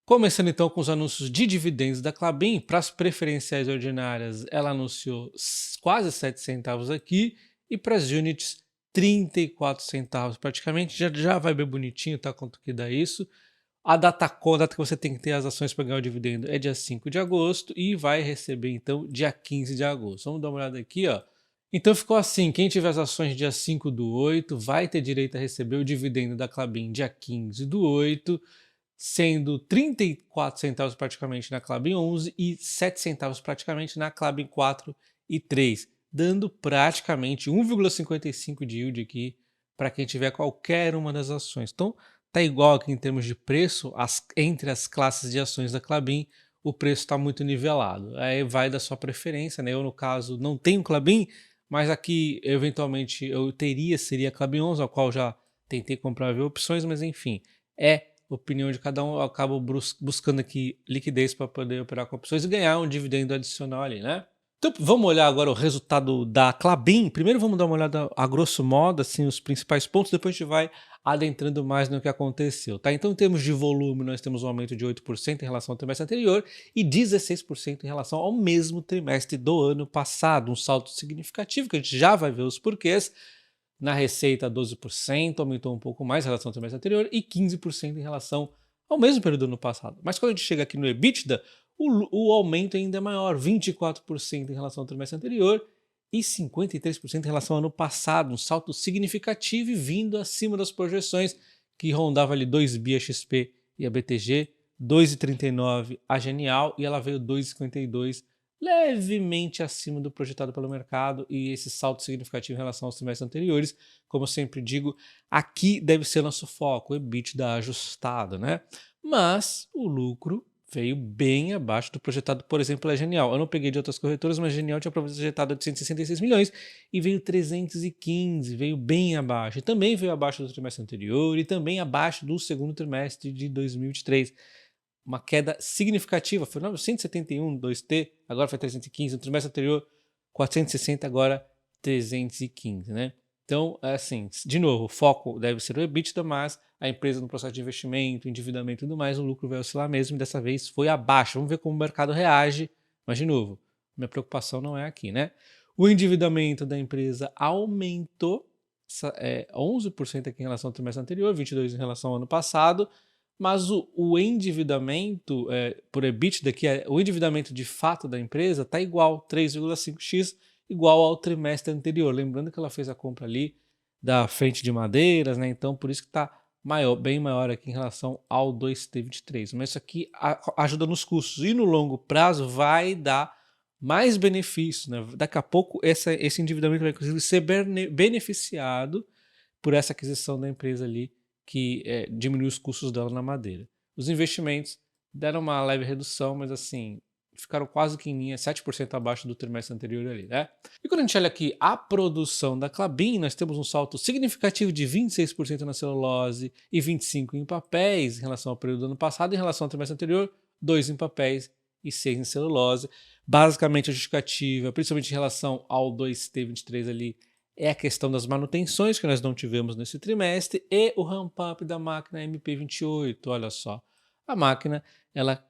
Começando então com os anúncios de dividendos da Klabin, para as preferenciais ordinárias ela anunciou quase 7 centavos aqui e para as units 34 centavos praticamente, já vai bem bonitinho, tá, quanto que dá isso. A data que você tem que ter as ações para ganhar o dividendo é dia 5 de agosto e vai receber então dia 15 de agosto. Vamos dar uma olhada aqui, ó. Então ficou assim, quem tiver as ações dia 5 do 8 vai ter direito a receber o dividendo da Klabin dia 15 do 8, sendo 34 centavos praticamente na Klabin 11 e 7 centavos praticamente na Klabin 4 e 3, dando praticamente 1,55 de yield aqui para quem tiver qualquer uma das ações. Então tá igual aqui em termos de preço, entre as classes de ações da Klabin, o preço está muito nivelado. Aí vai da sua preferência, né? Eu, no caso, não tenho Klabin, mas aqui, eventualmente, seria a Klabin 11, a qual já tentei comprar ver opções, mas enfim, é opinião de cada um. Eu acabo buscando aqui liquidez para poder operar com opções e ganhar um dividendo adicional ali, né? Então vamos olhar agora o resultado da Klabin. Primeiro vamos dar uma olhada a grosso modo, assim, os principais pontos, depois a gente vai adentrando mais no que aconteceu, tá? Então em termos de volume nós temos um aumento de 8% em relação ao trimestre anterior e 16% em relação ao mesmo trimestre do ano passado, um salto significativo que a gente já vai ver os porquês. Na receita 12%, aumentou um pouco mais em relação ao trimestre anterior e 15% em relação ao mesmo período do ano passado. Mas quando a gente chega aqui no EBITDA, o aumento ainda é maior, 24% em relação ao trimestre anterior e 53% em relação ao ano passado, um salto significativo e vindo acima das projeções que rondava ali 2 bi a XP e a BTG, 2,39 a Genial e ela veio 2,52, levemente acima do projetado pelo mercado, e esse salto significativo em relação aos trimestres anteriores. Como eu sempre digo, aqui deve ser nosso foco, o EBITDA ajustado, né? Mas o lucro veio bem abaixo do projetado, por exemplo, a Genial. Eu não peguei de outras corretoras, mas a Genial tinha projetado de 166 milhões e veio 315, veio bem abaixo. E também veio abaixo do trimestre anterior e também abaixo do segundo trimestre de 2023. Uma queda significativa, foi 971 2T, agora foi 315, no trimestre anterior 460, agora 315, né? Então, assim, de novo, o foco deve ser o EBITDA, mas a empresa no processo de investimento, endividamento e tudo mais, o lucro vai oscilar mesmo, e dessa vez foi abaixo. Vamos ver como o mercado reage, mas de novo, minha preocupação não é aqui, né? O endividamento da empresa aumentou 11% aqui em relação ao trimestre anterior, 22% em relação ao ano passado, mas o endividamento por EBITDA, que é o endividamento de fato da empresa, está igual, 3,5x, igual ao trimestre anterior. Lembrando que ela fez a compra ali da frente de madeiras, né? Então por isso que está maior, bem maior aqui em relação ao 2T23. Mas isso aqui ajuda nos custos e no longo prazo vai dar mais benefícios, né? Daqui a pouco esse endividamento vai inclusive ser beneficiado por essa aquisição da empresa ali, que diminui os custos dela na madeira. Os investimentos deram uma leve redução, mas assim, ficaram quase que em linha, 7% abaixo do trimestre anterior ali, né? E quando a gente olha aqui a produção da Klabin, nós temos um salto significativo de 26% na celulose e 25% em papéis em relação ao período do ano passado. Em relação ao trimestre anterior, 2% em papéis e 6% em celulose. Basicamente a justificativa, principalmente em relação ao 2T23 ali, é a questão das manutenções que nós não tivemos nesse trimestre e o ramp-up da máquina MP28. Olha só, a máquina ela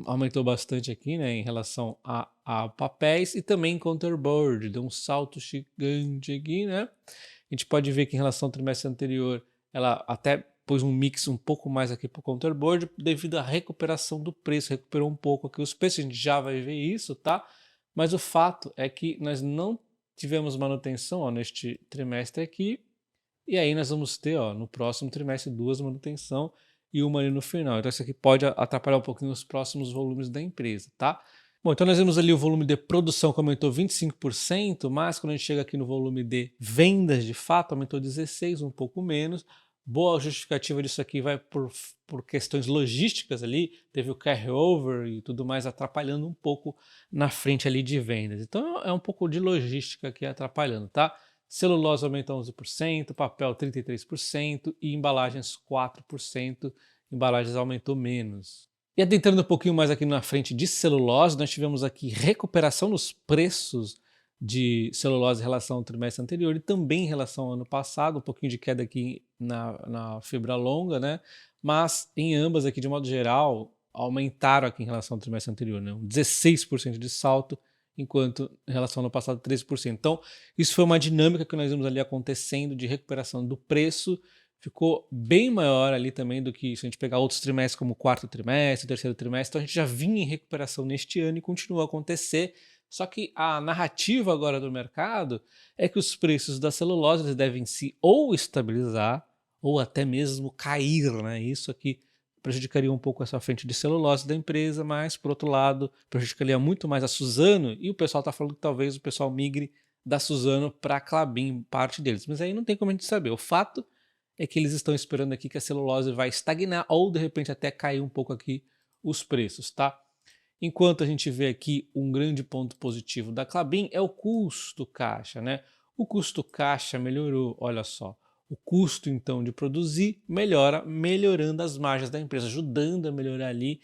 aumentou bastante aqui, né, em relação a papéis e também counterboard, deu um salto gigante aqui, né? A gente pode ver que em relação ao trimestre anterior ela até pôs um mix um pouco mais aqui para o counterboard devido à recuperação do preço, recuperou um pouco aqui os preços, a gente já vai ver isso, tá? Mas o fato é que nós não tivemos manutenção, ó, neste trimestre aqui, e aí nós vamos ter, ó, no próximo trimestre 2 manutenção e uma ali no final. Então isso aqui pode atrapalhar um pouquinho os próximos volumes da empresa, tá? Bom, então nós vemos ali o volume de produção que aumentou 25%, mas quando a gente chega aqui no volume de vendas de fato, aumentou 16%, um pouco menos. Boa justificativa disso aqui vai por questões logísticas ali, teve o carryover e tudo mais atrapalhando um pouco na frente ali de vendas. Então é um pouco de logística aqui atrapalhando, tá? Celulose aumentou 11%, papel 33% e embalagens 4%, embalagens aumentou menos. E adentrando um pouquinho mais aqui na frente de celulose, nós tivemos aqui recuperação nos preços de celulose em relação ao trimestre anterior e também em relação ao ano passado, um pouquinho de queda aqui na fibra longa, né? Mas em ambas aqui de modo geral, aumentaram aqui em relação ao trimestre anterior, né? Um 16% de salto, enquanto em relação ao ano passado 13%. Então, isso foi uma dinâmica que nós vimos ali acontecendo de recuperação do preço, ficou bem maior ali também do que se a gente pegar outros trimestres como o quarto trimestre, o terceiro trimestre. Então a gente já vinha em recuperação neste ano e continua a acontecer. Só que a narrativa agora do mercado é que os preços da celulose eles devem se ou estabilizar ou até mesmo cair, né? Isso aqui prejudicaria um pouco essa frente de celulose da empresa, mas por outro lado prejudicaria muito mais a Suzano, e o pessoal está falando que talvez o pessoal migre da Suzano para a Klabin, parte deles. Mas aí não tem como a gente saber. O fato é que eles estão esperando aqui que a celulose vai estagnar ou de repente até cair um pouco aqui os preços, tá? Enquanto a gente vê aqui um grande ponto positivo da Klabin é o custo caixa, né? O custo caixa melhorou, olha só. O custo então de produzir melhora, melhorando as margens da empresa, ajudando a melhorar ali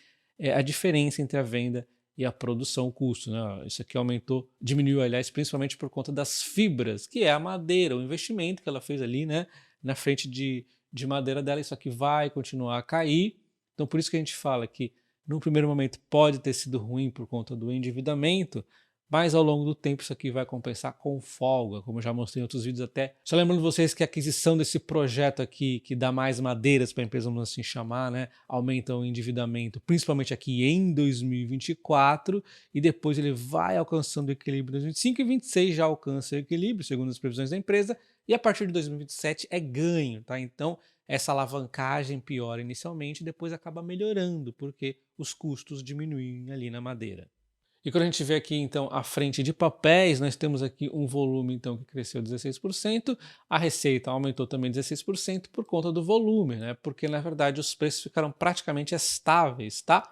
a diferença entre a venda e a produção, o custo, né? Isso aqui aumentou, diminuiu, aliás, principalmente por conta das fibras, que é a madeira, o investimento que ela fez ali, né? Na frente de madeira dela, isso aqui vai continuar a cair. Então por isso que a gente fala que no primeiro momento pode ter sido ruim por conta do endividamento, mas ao longo do tempo isso aqui vai compensar com folga, como eu já mostrei em outros vídeos até. Só lembrando vocês que a aquisição desse projeto aqui, que dá mais madeiras para a empresa, vamos assim chamar, né, aumenta o endividamento, principalmente aqui em 2024, e depois ele vai alcançando o equilíbrio em 2025 e 2026 já alcança o equilíbrio, segundo as previsões da empresa, e a partir de 2027 é ganho, tá? Então essa alavancagem piora inicialmente e depois acaba melhorando, porque os custos diminuem ali na madeira. E quando a gente vê aqui então a frente de papéis, nós temos aqui um volume então que cresceu 16%, a receita aumentou também 16% por conta do volume, né? Porque na verdade os preços ficaram praticamente estáveis, tá?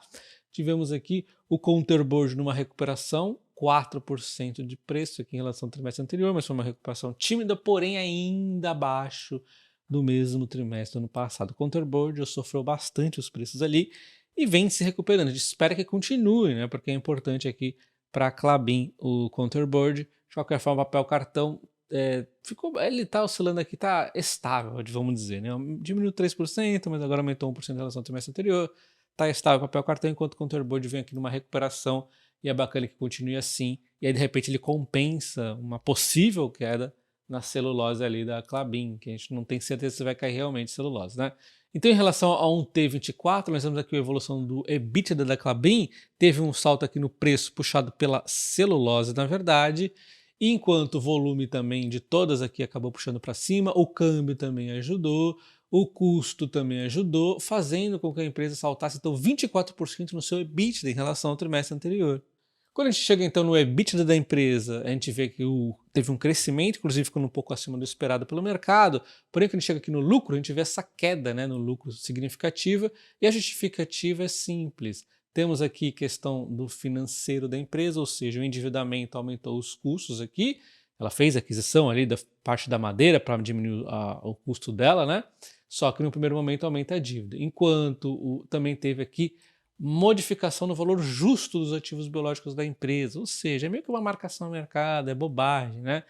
Tivemos aqui o counterboard numa recuperação, 4% de preço aqui em relação ao trimestre anterior, mas foi uma recuperação tímida, porém ainda abaixo do mesmo trimestre do ano passado. O counterboard sofreu bastante os preços ali e vem se recuperando. A gente espera que continue, né? Porque é importante aqui para a Klabin o counterboard. De qualquer forma, o papel cartão ele está oscilando aqui, está estável, vamos dizer, né? Diminuiu 3%, mas agora aumentou 1% em relação ao trimestre anterior. Está estável o papel cartão, enquanto o counterboard vem aqui numa recuperação e é bacana que continue assim. E aí, de repente, ele compensa uma possível queda na celulose ali da Klabin, que a gente não tem certeza se vai cair realmente celulose, né? Então, em relação a um T24, nós temos aqui a evolução do EBITDA da Klabin, teve um salto aqui no preço puxado pela celulose, na verdade, enquanto o volume também de todas aqui acabou puxando para cima, o câmbio também ajudou, o custo também ajudou, fazendo com que a empresa saltasse então 24% no seu EBITDA em relação ao trimestre anterior. Quando a gente chega então no EBITDA da empresa, a gente vê que teve um crescimento, inclusive ficando um pouco acima do esperado pelo mercado, porém quando a gente chega aqui no lucro, a gente vê essa queda, né, no lucro significativa, e a justificativa é simples. Temos aqui questão do financeiro da empresa, ou seja, o endividamento aumentou os custos aqui, ela fez a aquisição ali da parte da madeira para diminuir o custo dela, né? Só que no primeiro momento aumenta a dívida, enquanto também teve aqui modificação no valor justo dos ativos biológicos da empresa, ou seja, é meio que uma marcação no mercado, é bobagem, né?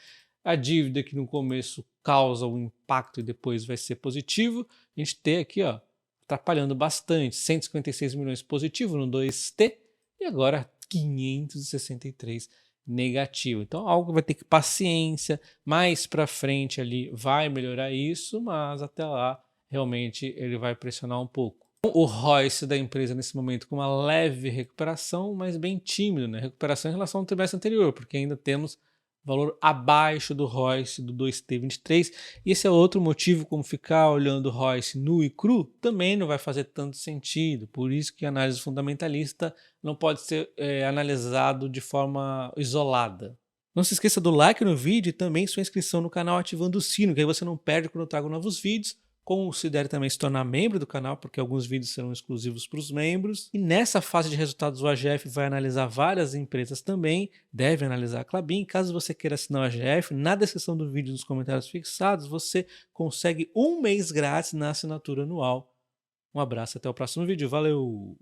A dívida que no começo causa um impacto e depois vai ser positivo, a gente tem aqui, ó, atrapalhando bastante, 156 milhões positivo no 2T e agora 563 negativo. Então algo vai ter que paciência, mais para frente ali vai melhorar isso, mas até lá realmente ele vai pressionar um pouco. O ROIC da empresa nesse momento com uma leve recuperação, mas bem tímido, né? Recuperação em relação ao trimestre anterior, porque ainda temos valor abaixo do ROIC do 2T23. E esse é outro motivo como ficar olhando o ROIC nu e cru também não vai fazer tanto sentido. Por isso que a análise fundamentalista não pode ser analisado de forma isolada. Não se esqueça do like no vídeo e também sua inscrição no canal ativando o sino, que aí você não perde quando eu trago novos vídeos. Considere também se tornar membro do canal, porque alguns vídeos serão exclusivos para os membros. E nessa fase de resultados, o AGF vai analisar várias empresas também, deve analisar a Klabin. Caso você queira assinar o AGF, na descrição do vídeo, nos comentários fixados, você consegue um mês grátis na assinatura anual. Um abraço, até o próximo vídeo. Valeu!